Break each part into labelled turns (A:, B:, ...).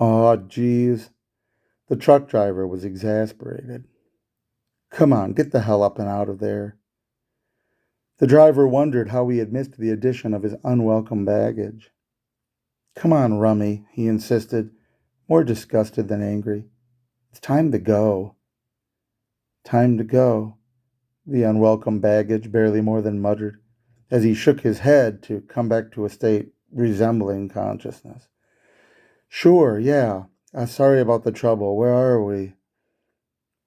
A: Aw, geez. The truck driver was exasperated. Come on, get the hell up and out of there. The driver wondered how he had missed the addition of his unwelcome baggage. Come on, Rummy, he insisted, more disgusted than angry. It's time to go. Time to go, the unwelcome baggage barely more than muttered, as he shook his head to come back to a state resembling consciousness. Sure, yeah. Sorry about the trouble. Where are we?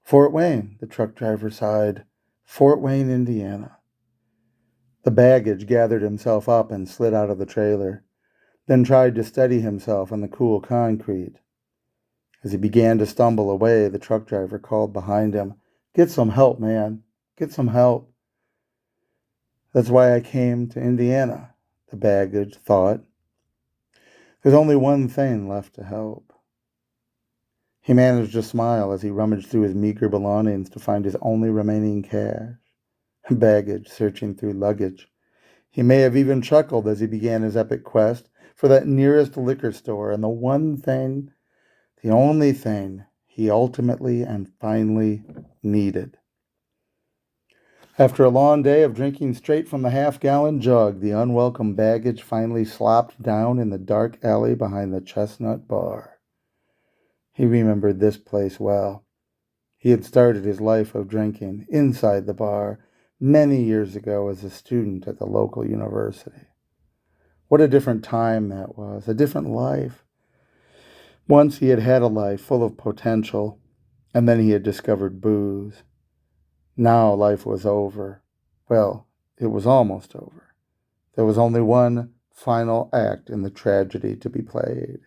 A: Fort Wayne, the truck driver sighed. Fort Wayne, Indiana. The baggage gathered himself up and slid out of the trailer, then tried to steady himself on the cool concrete. As he began to stumble away, the truck driver called behind him, Get some help, man. Get some help. That's why I came to Indiana, the baggage thought. There's only one thing left to help. He managed to smile as he rummaged through his meager belongings to find his only remaining cash. Baggage searching through luggage. He may have even chuckled as he began his epic quest for that nearest liquor store and the one thing, the only thing he ultimately and finally needed. After a long day of drinking straight from the half-gallon jug, the unwelcome baggage finally slopped down in the dark alley behind the Chestnut Bar. He remembered this place well. He had started his life of drinking inside the bar many years ago as a student at the local university. What a different time that was, a different life. Once he had had a life full of potential, and then he had discovered booze. Now life was over. Well, it was almost over. There was only one final act in the tragedy to be played.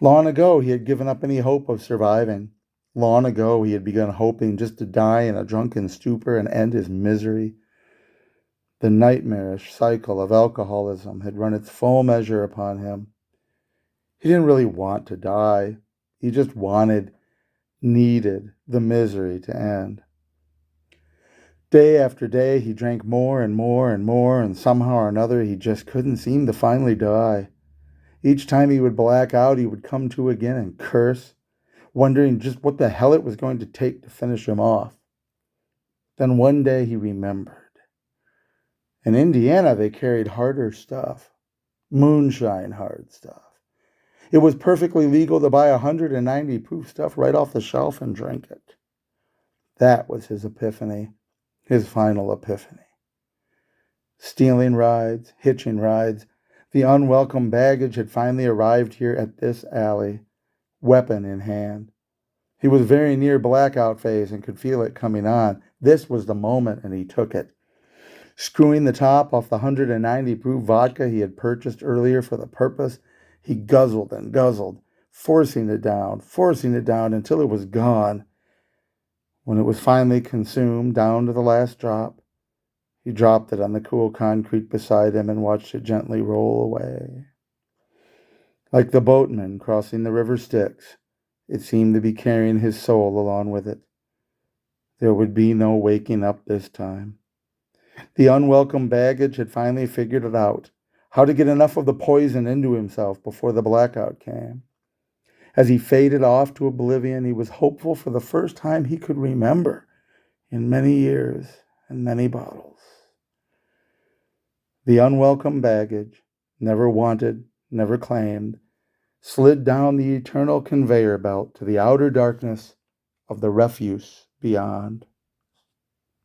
A: Long ago, he had given up any hope of surviving. Long ago, he had begun hoping just to die in a drunken stupor and end his misery. The nightmarish cycle of alcoholism had run its full measure upon him. He didn't really want to die. He just needed the misery to end. Day after day, he drank more and more and more, and somehow or another, he just couldn't seem to finally die. Each time he would black out, he would come to again and curse, wondering just what the hell it was going to take to finish him off. Then one day he remembered. In Indiana, they carried harder stuff. Moonshine hard stuff. It was perfectly legal to buy 190 proof stuff right off the shelf and drink it. That was his epiphany, his final epiphany. Stealing rides, hitching rides, the unwelcome baggage had finally arrived here at this alley, weapon in hand. He was very near blackout phase and could feel it coming on. This was the moment, and he took it. Screwing the top off the 190 proof vodka he had purchased earlier for the purpose, he guzzled and guzzled, forcing it down until it was gone. When it was finally consumed down to the last drop, he dropped it on the cool concrete beside him and watched it gently roll away. Like the boatman crossing the river Styx, it seemed to be carrying his soul along with it. There would be no waking up this time. The unwelcome baggage had finally figured it out, how to get enough of the poison into himself before the blackout came. As he faded off to oblivion, he was hopeful for the first time he could remember in many years and many bottles. The unwelcome baggage, never wanted, never claimed, slid down the eternal conveyor belt to the outer darkness of the refuse beyond.